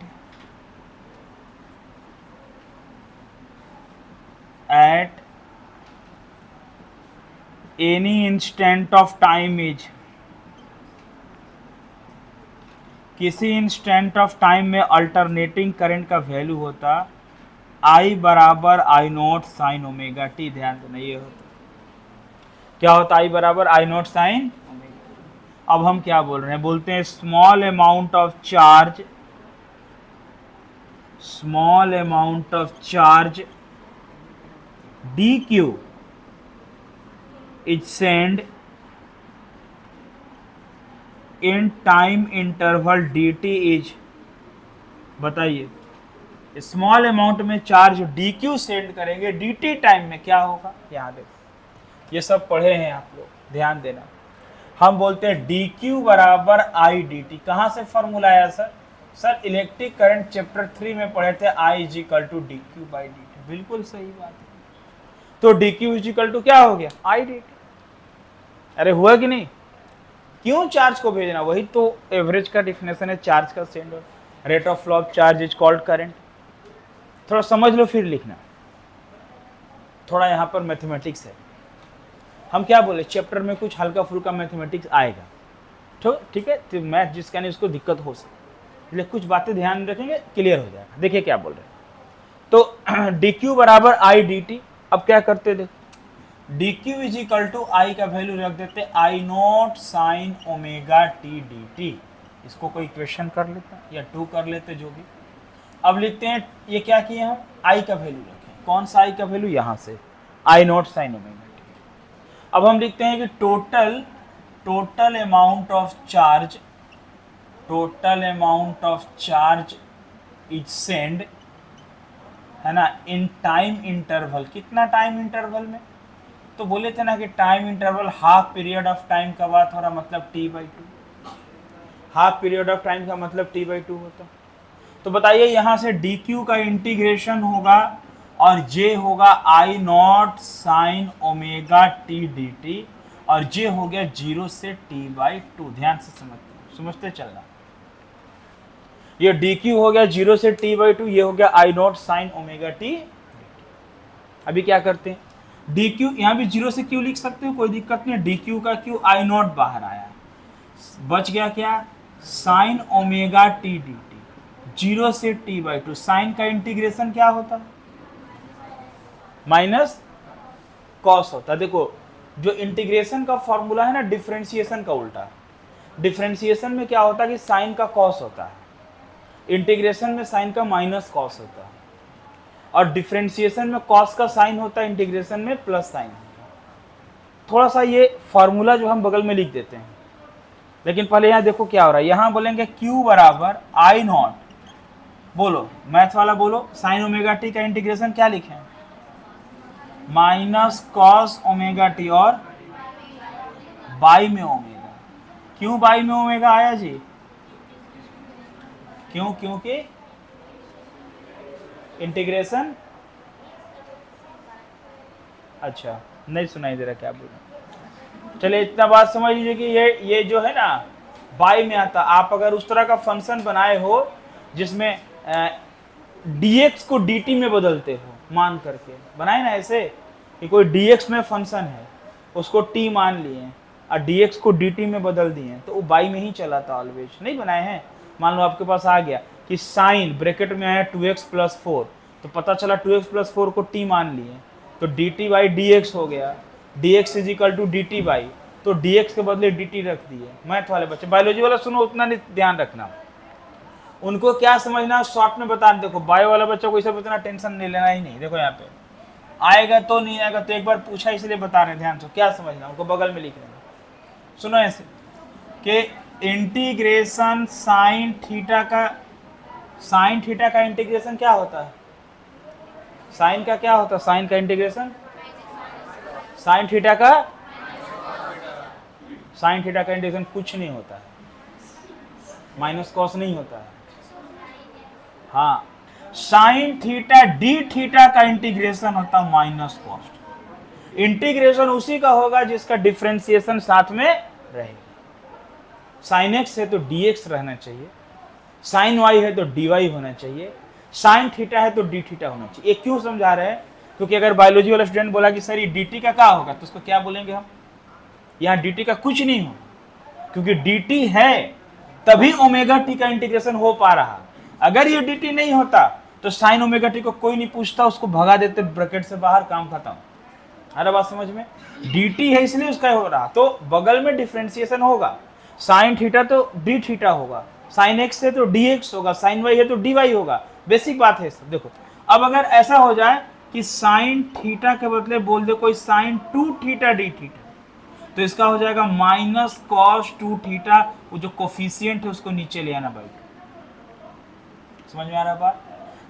at any instant of time is, किसी इंस्टेंट ऑफ टाइम में अल्टरनेटिंग करंट का वैल्यू होता I बराबर I0 साइन ओमेगा टी। ध्यान देना, ये होता क्या होता, I बराबर I0 साइन ओमेगा। अब हम क्या बोल रहे हैं, बोलते हैं small amount of charge dq is send in time interval dt is, बताइए स्मॉल अमाउंट में चार्ज dq सेंड करेंगे, dt टाइम में क्या होगा। यहाँ देखो ये सब पढ़े हैं आप लोग, ध्यान देना। हम बोलते हैं dq बराबर I dt। कहाँ से फॉर्मूला आया सर इलेक्ट्रिक करंट चैप्टर 3 में पढ़े थे, I is equal to dq by dt। बिल्कुल सही बात है। तो dq इज इक्वल टू क्या हो गया, I dt। अरे हुआ कि नहीं, क्यों चार्ज को भेजना, वही तो एवरेज का डिफिनेशन है चार्ज का send. Rate of flow of charge is called current. थोड़ा समझ लो फिर लिखना, थोड़ा यहाँ पर मैथमेटिक्स है। हम क्या बोले, चैप्टर में कुछ हल्का फुल्का मैथमेटिक्स आएगा, तो ठीक है, तो मैथ जिसका नहीं उसको दिक्कत हो सकती, इसलिए कुछ बातें ध्यान रखेंगे, क्लियर हो जाएगा। देखिए क्या बोल रहे हैं, तो dq बराबर I dt। अब क्या करते देखो, dq is equal to I का वैल्यू रख देते I0 sign omega T dt। इसको कोई इक्वेशन कर लेता या 2 कर लेते, जो भी। अब लिखते हैं, ये क्या किए हम, I का वैल्यू रखें, कौन सा I का वैल्यू, यहाँ से I0 साइन ओमेगा टी। अब हम लिखते हैं कि total amount of charge is send, है ना, इन टाइम इंटरवल। कितना टाइम इंटरवल में, तो बोले थे ना कि time interval half period of time का बात हो रहा, मतलब t/2। Half period of time का मतलब t/2 होता। तो बताइए यहाँ से dq का इंटीग्रेशन होगा और j होगा I0 sign omega T dt, और j हो गया 0 से t/2। ध्यान से समझते चलना, ये dq हो गया 0 से t/2, ये हो गया I0 साइन ओमेगा टी। अभी क्या करते हैं, dq यहाँ भी 0 से q लिख सकते हो, कोई दिक्कत नहीं है। dq का q I0 बाहर आया, बच गया क्या, साइन ओमेगा टी dt, 0 से t/2। साइन का इंटीग्रेशन क्या होता, माइनस कॉस होता। देखो जो इंटीग्रेशन का फॉर्मूला है ना, डिफरेंशिएशन का उल्टा। डिफरेंशिएशन में क्या होता है कि साइन का कॉस होता है, इंटीग्रेशन में साइन का माइनस कॉस होता है, और डिफरेंशिएशन में कॉस का साइन होता है, इंटीग्रेशन में प्लस साइन होता है। थोड़ा सा ये फॉर्मूला जो हम बगल में लिख देते हैं, लेकिन पहले यहाँ देखो क्या हो रहा है। यहाँ बोलेंगे q बराबर I0, बोलो मैथ वाला बोलो, साइन ओमेगा टी का इंटीग्रेशन क्या लिखें, माइनस कॉस ओमेगा टी और बाई में ओमेगा। क्यों बाई में ओमेगा आया जी, क्यों, क्योंकि इंटीग्रेशन, अच्छा नहीं सुनाई दे रहा क्या बोल रहे। चलिए इतना बात समझ लीजिए कि ये जो है ना बाई में आता। आप अगर उस तरह का फंक्शन बनाए हो जिसमें dx को dt में बदलते हो, मान करके बनाए ना ऐसे कि कोई dx में फंक्शन है, उसको t मान लिए और dx को dt में बदल दिए, तो वो बाई में ही चला था ऑलवेज, नहीं बनाए हैं। मान लो आपके पास आ गया कि साइन ब्रैकेट में आया 2x + 4, तो पता चला 2x + 4 को t मान लिए, तो dt/dx हो गया, dx = dt/, तो dx के बदले dt रख दिए। मैथ वाले बच्चे, बायोलॉजी वाला सुनो उतना नहीं ध्यान रखना, उनको क्या समझना शॉर्ट में बता। देखो बायो वाला बच्चा को इसे उतना टेंशन नहीं लेना ही नहीं। देखो यहाँ पे आएगा तो नहीं आएगा, तो एक बार पूछा इसलिए बता रहे हैं, ध्यान से क्या समझना, उनको बगल में लिख लेना। सुनो ऐसे कि इंटीग्रेशन साइन थीटा का इंटीग्रेशन क्या होता है, साइन का क्या होता है, साइन का इंटीग्रेशन, साइन थीटा का इंटीग्रेशन कुछ नहीं होता है, माइनस कॉस नहीं होता है। हाँ, साइन थीटा डी थीटा का इंटीग्रेशन होता है माइनस कॉस्ट। इंटीग्रेशन उसी का होगा जिसका डिफरेंशिएशन साथ में रहेगा। साइन एक्स है तो डी एक्स रहना चाहिए, साइन वाई है तो डी वाई होना चाहिए, साइन थीटा है तो डी थीटा होना चाहिए। ये क्यों समझा रहे हैं, क्योंकि अगर बायोलॉजी वाला स्टूडेंट बोला कि सर ये डी टी का क्या होगा, तो उसको क्या बोलेंगे हम, यहाँ डी टी का कुछ नहीं होगा, क्योंकि डी टी है तभी ओमेगा टी का इंटीग्रेशन हो पा रहा। अगर ये डी टी नहीं होता तो साइन ओमेगा टी को कोई नहीं पूछता, उसको भगा देते ब्रैकेट से बाहर, काम खत्म। अरे बात समझ में, डी टी है इसलिए उसका हो रहा, तो बगल में डिफरेंशिएशन होगा, साइन थीटा तो डी थीटा होगा, साइन एक्स है तो डी एक्स होगा, साइन वाई है तो डी वाई होगा। बेसिक बात है सब। देखो अब अगर ऐसा हो जाए कि साइन थीटा के बदले बोल दे कोई साइन 2 थीटा डी थीटा, तो इसका हो जाएगा माइनस कॉस 2 थीटा, वो जो कोफिशिएंट है उसको नीचे ले आना भाई। समझ में आ रहा है बात।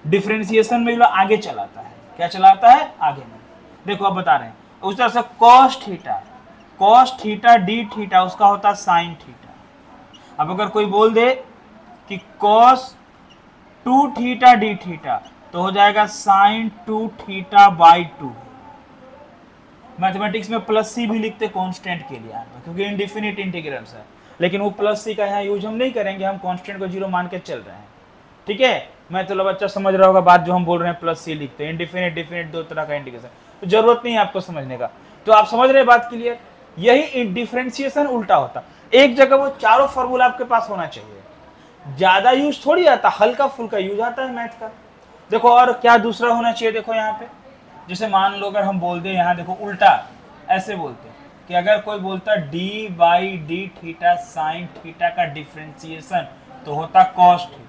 डिफरेंशिएशन में आगे चलाता है, क्या चलाता है, आगे में। देखो अब बता रहे हैं उस तरह से कॉस थीटा डी थीटा उसका होता है साइन थीटा। अब अगर कोई बोल दे कि कॉस 2 थीटा डी थीटा, तो हो जाएगा साइन 2 थीटा/2। मैथमेटिक्स में प्लस सी भी लिखते कांस्टेंट के लिए, क्योंकि इनडिफिनिट इंटीग्रल्स है, लेकिन वो प्लस सी का यहाँ यूज हम नहीं करेंगे, हम कांस्टेंट को 0 मान के चल रहे हैं। ठीक है, मैं चलो बच्चा समझ रहा होगा बात जो हम बोल रहे हैं, प्लस सी लिखते हैं, इनडिफिनिट डिफिनिट दो तरह का इंटीग्रेशन, तो जरूरत नहीं है आपको समझने का। तो आप समझ रहे हैं बात क्लियर। यही डिफरेंशिएशन उल्टा होता, एक जगह वो चारों फॉर्मूला आपके पास होना चाहिए, ज्यादा यूज थोड़ी आता, हल्का फुल्का यूज आता है मैथ का। देखो और क्या दूसरा होना चाहिए, देखो यहाँ पे जैसे मान लो अगर हम बोल दे, यहाँ देखो उल्टा ऐसे बोलते कि अगर कोई बोलता d/d थीटा साइन थीटा का डिफरेंशिएशन, तो होता कॉस थीटा।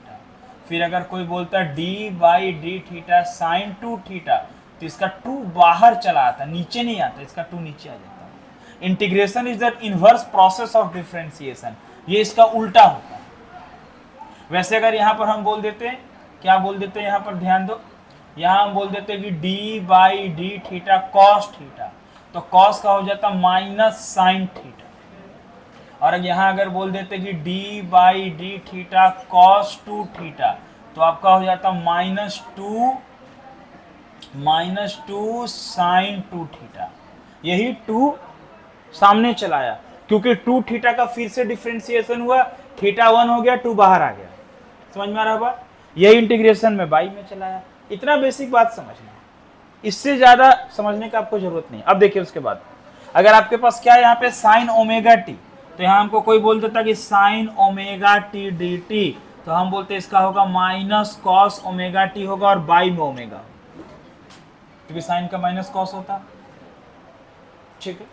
फिर अगर कोई बोलता d/d थीटा साइन 2 थीटा, तो इसका 2 बाहर चला आता, नीचे नहीं आता, इसका 2 नीचे आ जाता। Integration is the inverse process of differentiation, ये इसका उल्टा होता है। वैसे अगर यहाँ पर हम बोल देते, क्या बोल देते हैं यहाँ पर ध्यान दो, यहाँ हम बोल देते हैं कि d/d थीटा कॉस थीटा, तो कॉस का हो जाता माइनस साइन थीटा। और यहाँ अगर बोल देते कि d/d थीटा कॉस 2 थीटा, तो आपका हो जाता -2 साइन 2 थीटा। यही 2 सामने चलाया, क्योंकि 2 थीटा का फिर से डिफरेंशिएशन हुआ, थीटा 1 हो गया, 2 बाहर आ गया। समझ में आ रहा है बात। यही इंटीग्रेशन में बाई में चलाया। इतना बेसिक बात समझना, इससे ज्यादा समझने का आपको जरूरत नहीं। अब देखिए उसके बाद अगर आपके पास क्या है यहाँ पे साइन ओमेगा टी, तो यहाँ हमको कोई बोल देता कि sign omega T D T, तो हम बोलते इसका होगा माइनस कॉस ओमेगा टी होगा और बाई में ओमेगा, क्योंकि साइन का माइनस कॉस होता। ठीक है,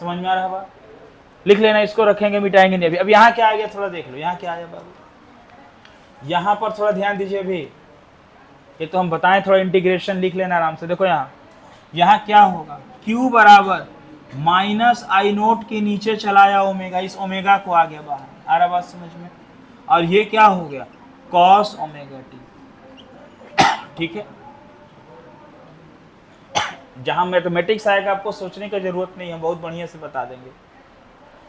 समझ में आ रहा है बात। लिख लेना, इसको रखेंगे मिटाएंगे नहीं अभी। अब यहाँ क्या आ गया थोड़ा देख लो, यहाँ क्या आया बाबू, यहाँ पर थोड़ा ध्यान दीजिए अभी, ये तो हम बताएं, थोड़ा इंटीग्रेशन लिख लेना आराम से। देखो यहाँ क्या होगा, Q बराबर माइनस आई नोट के नीचे चलाया ओमेगा, इस ओमेगा को आ गया बाहर, आ रहा बात समझ में। और ये क्या हो गया, कॉस ओमेगा टी। ठीक है, जहां मैथमेटिक्स आएगा आपको सोचने की जरूरत नहीं है, बहुत बढ़िया से बता देंगे,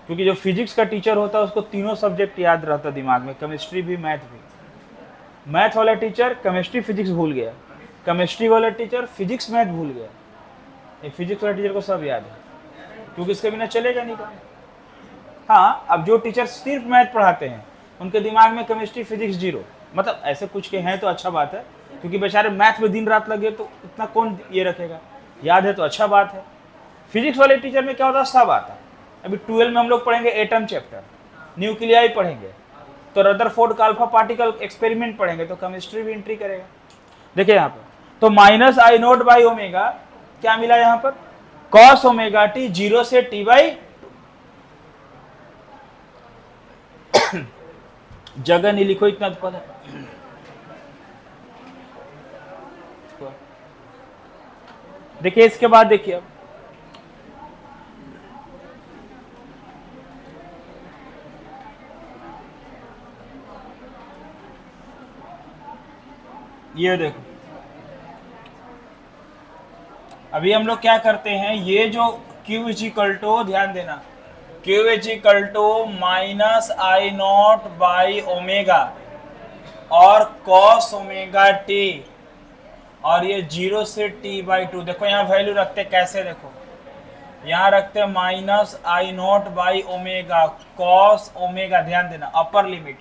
क्योंकि जो फिजिक्स का टीचर होता है उसको तीनों सब्जेक्ट याद रहता दिमाग में, केमिस्ट्री भी मैथ भी। मैथ वाला टीचर केमिस्ट्री फिजिक्स भूल गया, केमिस्ट्री वाला टीचर फिजिक्स मैथ भूल गया, ये फिजिक्स वाला टीचर को सब याद है, क्योंकि इसके बिना चलेगा नहीं काम। हाँ, अब जो टीचर सिर्फ मैथ पढ़ाते हैं उनके दिमाग में केमिस्ट्री फिजिक्स 0, मतलब ऐसे कुछ के हैं तो अच्छा बात है, क्योंकि बेचारे मैथ में दिन रात लगे तो इतना कौन ये रखेगा, याद है तो अच्छा बात है। फिजिक्स वाले टीचर में क्या होता है, सब आता है। अभी 12 में हम लोग पढ़ेंगे एटम चैप्टर, न्यूक्लियाई पढ़ेंगे, तो रदरफोर्ड का अल्फा पार्टिकल एक्सपेरिमेंट पढ़ेंगे तो केमिस्ट्री भी एंट्री करेगा। देखिए यहाँ पर तो minus I note by omega क्या मिला यहाँ पर, कॉस ओमेगा टी 0 से टी बाई जगह नहीं लिखो इतना तो पता। देखिए इसके बाद देखिए अब ये देखो, अभी हम लोग क्या करते हैं, ये जो Q इज इक्वल टू, ध्यान देना, Q is equal to minus I not by omega और कॉस ओमेगा टी, और ये 0 से t बाई 2। देखो यहाँ वैल्यू रखते कैसे, देखो यहाँ रखते minus I not by omega cos omega, ध्यान देना अपर लिमिट,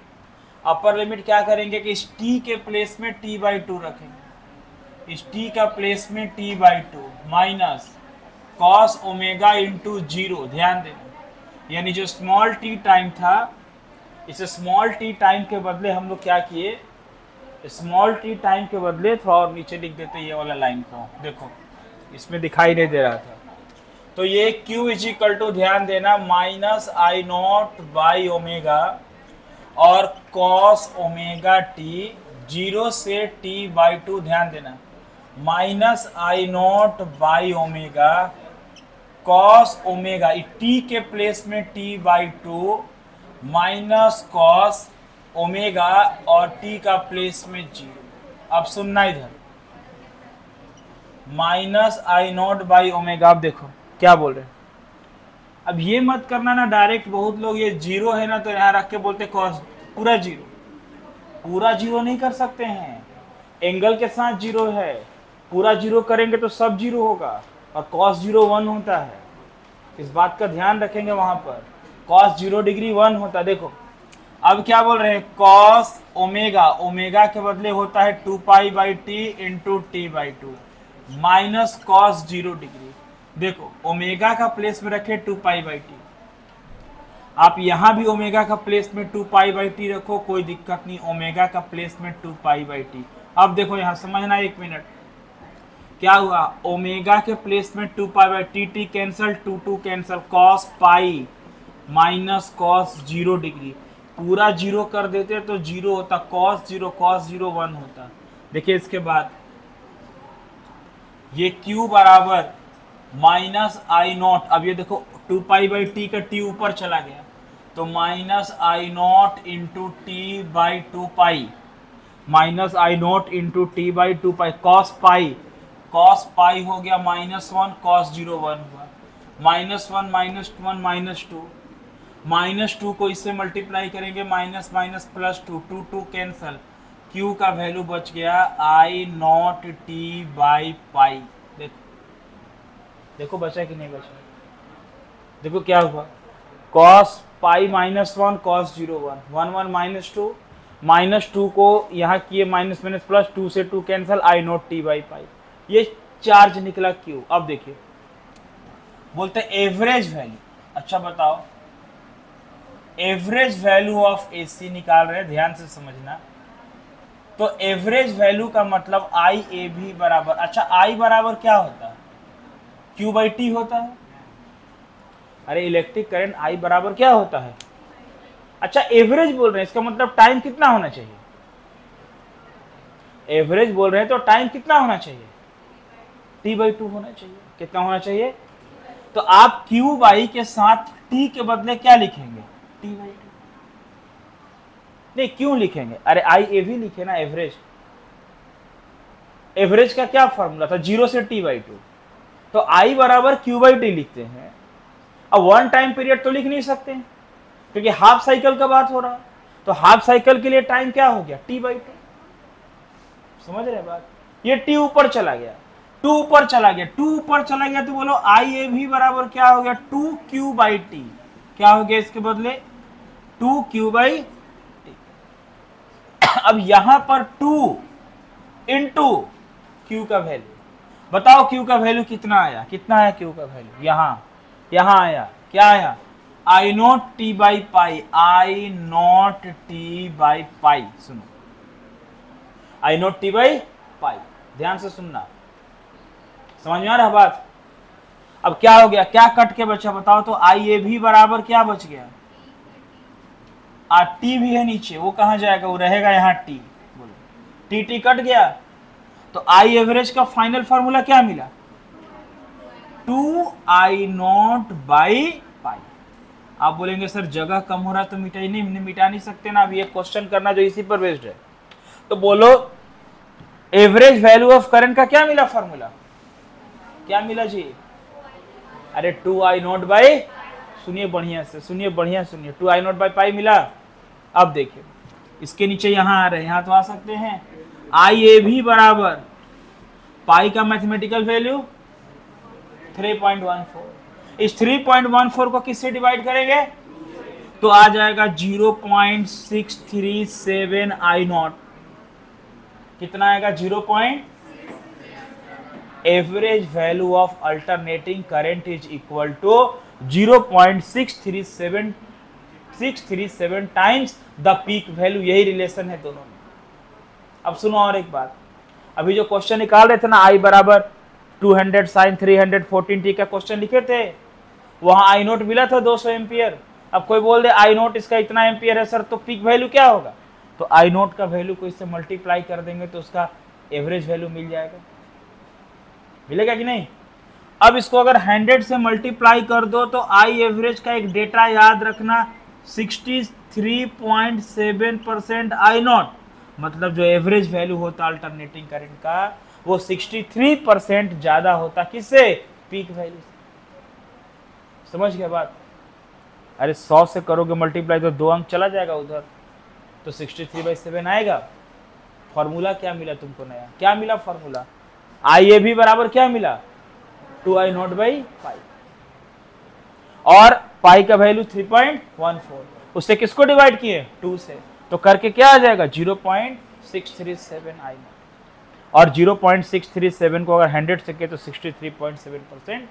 अपर लिमिट क्या करेंगे कि इस t के प्लेस में t बाई 2 रखेंगे, इस t का प्लेस में t by 2 minus cos omega into 0, ध्यान देना, यानी जो स्मॉल t टाइम था, इस स्मॉल t टाइम के बदले हम लोग क्या किए, स्मॉल t टाइम के बदले थोड़ा और नीचे लिख देते ये वाला लाइन को, देखो इसमें दिखाई नहीं दे रहा था, तो ये Q इज इक्वल टू, ध्यान देना, minus I not by omega और कॉस ओमेगा टी 0 से t बाई 2, ध्यान देना, minus I not by omega cos omega, t के प्लेस में t by 2 minus cos omega और t का प्लेस में 0। अब सुनना इधर, minus I not by omega, अब देखो क्या बोल रहे हैं, अब ये मत करना ना डायरेक्ट, बहुत लोग ये 0 है ना तो यहाँ रख के बोलते कॉस पूरा 0, पूरा 0 नहीं कर सकते हैं, एंगल के साथ 0 है, पूरा 0 करेंगे तो सब 0 होगा, और cos 0 1 होता है, इस बात का ध्यान रखेंगे, वहां पर cos 0 डिग्री 1 होता है। देखो अब क्या बोल रहे हैं, cos ओमेगा, ओमेगा के बदले होता है 2 pi by T into T by 2 minus cos 0 degree, देखो ओमेगा का प्लेस में रखे 2 पाई बाई टी, आप यहां भी ओमेगा का प्लेस में 2 पाई बाई टी रखो, कोई दिक्कत नहीं, ओमेगा का प्लेस में 2 पाई बाई टी। अब देखो यहां समझना, एक मिनट, क्या हुआ, ओमेगा के प्लेस में 2 pi by T, T cancel, 2 cancel, cos pi minus cos 0 degree, पूरा 0 कर देते तो 0 होता, कॉस 0 1 होता। देखिए इसके बाद ये Q बराबर माइनस आई नॉट, अब ये देखो 2 पाई बाई टी का t ऊपर चला गया, तो minus I not into T by 2 pi, minus I not into T by 2 pi, cos pi हो गया -1, कॉस 0 1 हुआ, -1 -1 -2, -2 को इससे मल्टीप्लाई करेंगे, minus minus plus 2, 2 cancel, Q का वैल्यू बच गया आई नॉट टी बाई पाई। देखो बचा कि नहीं बचा, देखो क्या हुआ, cos पाई -1 cos 0 1 1 -2 को यहाँ किए माइनस माइनस प्लस, 2 से 2 cancel, I not T by पाई, ये चार्ज निकला Q। अब देखिए बोलते एवरेज वैल्यू, अच्छा बताओ एवरेज वैल्यू ऑफ AC निकाल रहे हैं, ध्यान से समझना, तो एवरेज वैल्यू का मतलब आई ए भी बराबर, अच्छा I बराबर क्या होता है, Q बाई टी होता है, अरे इलेक्ट्रिक करंट I बराबर क्या होता है, अच्छा एवरेज बोल रहे हैं, इसका मतलब टाइम कितना होना चाहिए, एवरेज बोल रहे हैं तो टाइम कितना होना चाहिए, t बाई 2 होना चाहिए, कितना होना चाहिए, तो आप Q बाई के साथ t के बदले क्या लिखेंगे, t बाई 2, नहीं क्यों लिखेंगे, अरे आई ए भी लिखे ना, एवरेज, एवरेज का क्या फॉर्मूला था, 0 से t बाई 2, तो I बराबर Q बाई टी लिखते हैं। अब वन टाइम पीरियड तो लिख नहीं सकते हैं क्योंकि हाफ साइकिल का बात हो रहा है, तो हाफ साइकिल के लिए टाइम क्या हो गया, t बाई 2, समझ रहे बात, ये t ऊपर चला गया, 2 ऊपर चला गया, 2 ऊपर चला गया, तो बोलो आई ए भी बराबर क्या हो गया, 2Q बाई टी, क्या हो गया इसके बदले 2Q बाई टी। अब यहां पर 2 इंटू Q का वैल्यू, बताओ Q का वैल्यू कितना आया, कितना आया Q का वैल्यू, यहां आया, क्या आया, I not T by pi, I not T by pi, सुनो, I not T by pi, ध्यान से सुनना, समझ में आ रहा बात। अब क्या हो गया, क्या कट के बचा बताओ तो, आई ए भी बराबर क्या बच गया, टी भी है नीचे, वो कहां जाएगा, वो रहेगा यहाँ टी, बोलो टी टी कट गया, तो आई एवरेज का फाइनल फार्मूला क्या मिला, 2 आई नॉट बाई पाई। आप बोलेंगे सर जगह कम हो रहा तो मिटा नहीं सकते ना, अब ये क्वेश्चन करना जो इसी पर बेस्ड है, तो बोलो एवरेज वैल्यू ऑफ करंट का क्या मिला फार्मूला, क्या मिला जी, अरे 2 आई नॉट बाई, सुनिए बढ़िया से, सुनिए बढ़िया सुनिए, 2 आई नॉट बाई पाई मिला। अब देखिए इसके नीचे यहां आ रहे हैं, यहां तो आ सकते हैं, आई ए भी बराबर पाई का मैथमेटिकल वैल्यू 3.14, इस 3.14 को किससे डिवाइड करेंगे, तो आ जाएगा 0.637 आई नॉट, कितना आएगा 0. Average value of alternating current is equal to 0.637 times the peak value, यही रिलेशन है दोनों में। अब सुनो और एक बात, अभी जो क्वेश्चन निकाल रहे थे ना, आई बराबर 200 साइन 314 टी का क्वेश्चन लिखे थे, वहां आई नोट मिला था 200 एम्पियर। अब कोई बोल दे आई नोट इसका इतना एम्पियर है सर, तो पीक वैल्यू क्या होगा, तो आई नोट का वैल्यू को इससे मल्टीप्लाई कर देंगे तो उसका एवरेज वैल्यू मिल जाएगा, मिलेगा कि नहीं। अब इसको अगर 100 से मल्टीप्लाई कर दो तो आई एवरेज का एक डेटा याद रखना, 63.7% आई नॉट, मतलब जो एवरेज वैल्यू होता अल्टरनेटिंग करंट का वो 63% ज्यादा होता किससे, पीक वैल्यू से। समझ गया बात, अरे 100 से करोगे मल्टीप्लाई तो 2 अंक चला जाएगा उधर, तो 63/7 आएगा। फॉर्मूला क्या मिला तुमको नया, क्या मिला फॉर्मूला, आई ए भी बराबर क्या मिला 2 आई नॉट बाई पाई, और पाई का वैल्यू 3.14, उससे किसको डिवाइड किए 2 से, तो करके क्या आ जाएगा 0.637 आई नॉट, और 0.637 को अगर 100 से किए तो 63.7%।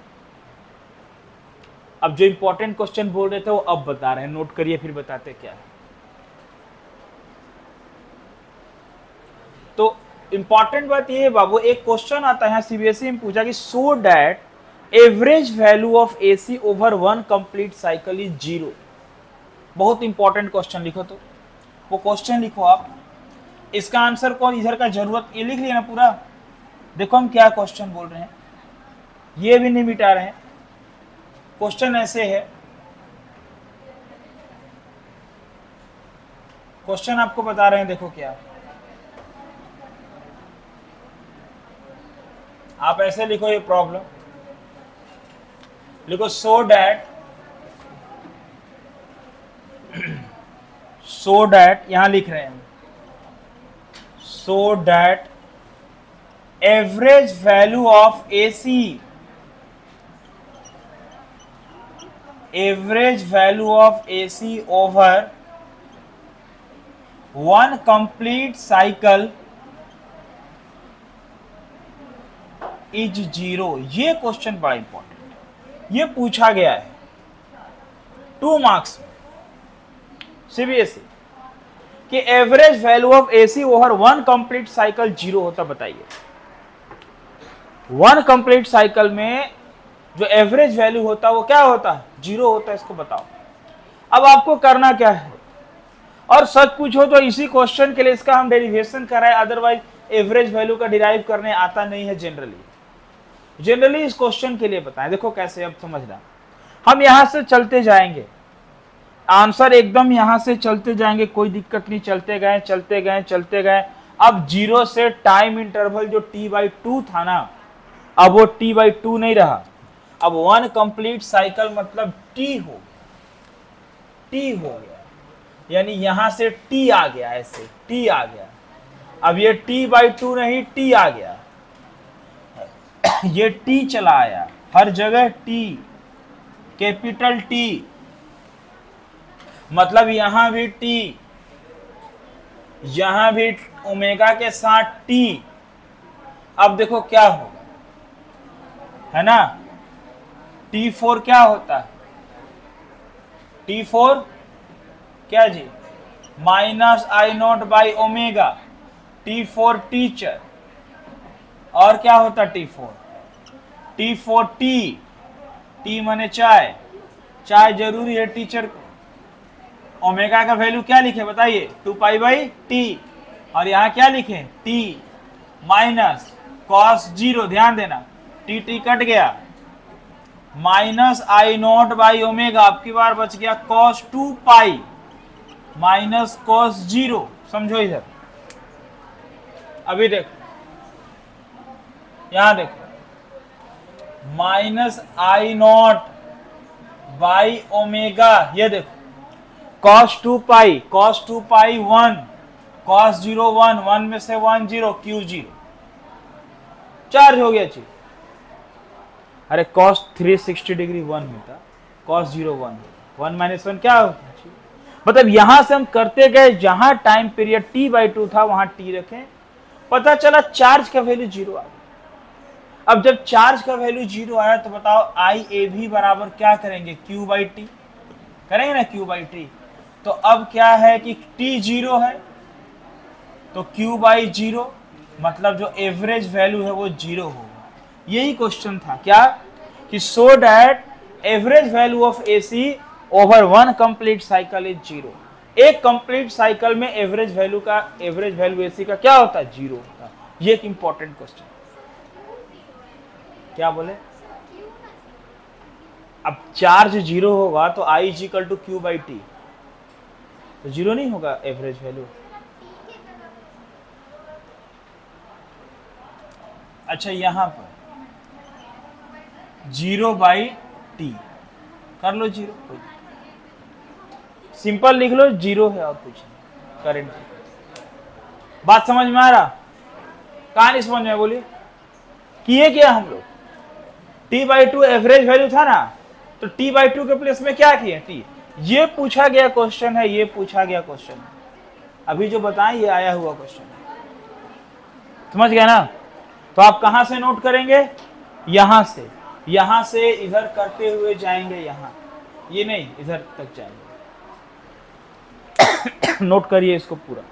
अब जो इंपॉर्टेंट क्वेश्चन बोल रहे थे वो अब बता रहे हैं, नोट करिए फिर बताते क्या है। तो इंपॉर्टेंट बात ये है बाबू, एक क्वेश्चन आता है सीबीएसई में पूछा कि so that average value of AC over 1 complete cycle is 0। बहुत इंपॉर्टेंट क्वेश्चन लिखो, तो वो क्वेश्चन लिखो आप, इसका आंसर कौन इधर का जरूरत, ये लिख लिया ना पूरा। देखो हम क्या क्वेश्चन बोल रहे हैं, ये भी नहीं मिटा रहे हैं। क्वेश्चन ऐसे है, क्वेश्चन आपको बता रहे हैं, देखो क्या, आप ऐसे लिखो, ये प्रॉब्लम लिखो, सो डैट यहां लिख रहे हैं, so that average value of AC, average value of AC over 1 complete cycle is 0। ये क्वेश्चन बड़ा इंपॉर्टेंट है, ये पूछा गया है 2 मार्क्स में सीबीएसई कि average value of AC over 1 complete cycle 0 होता, बताइए 1 कंप्लीट साइकिल में जो एवरेज वैल्यू होता है वो क्या होता है, 0 होता है, इसको बताओ। अब आपको करना क्या है, और सच पूछो तो इसी क्वेश्चन के लिए इसका हम डेरिवेशन कराए, अदरवाइज एवरेज वैल्यू का डिराइव करने आता नहीं है जनरली इस क्वेश्चन के लिए बताएं। देखो कैसे, अब समझना, हम यहां से चलते जाएंगे, आंसर एकदम यहां से चलते जाएंगे, कोई दिक्कत नहीं, चलते गए चलते गए चलते गए। अब 0 से टाइम इंटरवल जो t/2 था ना, अब वो t/2 नहीं रहा, अब 1 कंप्लीट साइकिल मतलब t हो गया, यानी यहां से t आ गया, ऐसे t आ गया। अब ये t/2 नहीं, t आ गया, ये t चला आया, हर जगह t, कैपिटल T, मतलब यहां भी t, यहां भी ओमेगा के साथ t। अब देखो क्या होगा, है ना, T4 क्या होता है, T4 क्या जी, minus I not by omega, T4 teacher, और क्या होता T4, T4 टी माने चाय, चाय जरूरी है टीचर को। ओमेगा का वैल्यू क्या लिखे बताइए, 2 पाई बाई टी, और यहाँ क्या लिखे t माइनस कॉस 0, ध्यान देना टी कट गया, minus I not by omega, आपकी बार बच गया कॉस 2 पाई माइनस कॉस 0। समझो इधर, अभी देखो यहां देखो, minus I not by omega, ये देखो कॉस 2 पाई 1, कॉस 0 1, 1 में से 1 0, क्यू 0, चार्ज हो गया चीज। अरे कॉस 360 डिग्री 1 होता, कॉस 0 1 माइनस 1 क्या होता, मतलब यहां से हम करते गए, जहां टाइम पीरियड t/2 था वहां t रखें, पता चला चार्ज का वैल्यू 0 आ गया। अब जब चार्ज का वैल्यू 0 आया तो बताओ आई ए भी बराबर क्या करेंगे, q/t करेंगे ना, q/t। तो अब क्या है कि t 0 है तो q/0, मतलब जो एवरेज वैल्यू है वो 0 होगा। यही क्वेश्चन था क्या, कि so that average value of AC over 1 complete cycle is 0। एक कंप्लीट साइकिल में एवरेज वैल्यू एसी का क्या होता है, 0 होता है। ये एक इंपॉर्टेंट क्वेश्चन, क्या बोले, अब चार्ज 0 होगा तो I = q/t, तो 0 नहीं होगा एवरेज वैल्यू। अच्छा यहां पर 0/t कर लो, 0 सिंपल लिख लो, 0 है और कुछ नहीं करंट। बात समझ में आ रहा, कहां नहीं समझ में, बोलिए। किए क्या हम लोग, t/2 एवरेज वैल्यू था ना, तो t/2 के प्लेस में क्या किए, t। ये पूछा गया क्वेश्चन है, ये पूछा गया क्वेश्चन है, अभी जो बताएं ये आया हुआ क्वेश्चन है, समझ गया ना। तो आप कहां से नोट करेंगे, यहां से इधर करते हुए जाएंगे, यहां ये नहीं इधर तक जाएंगे। नोट करिए इसको पूरा।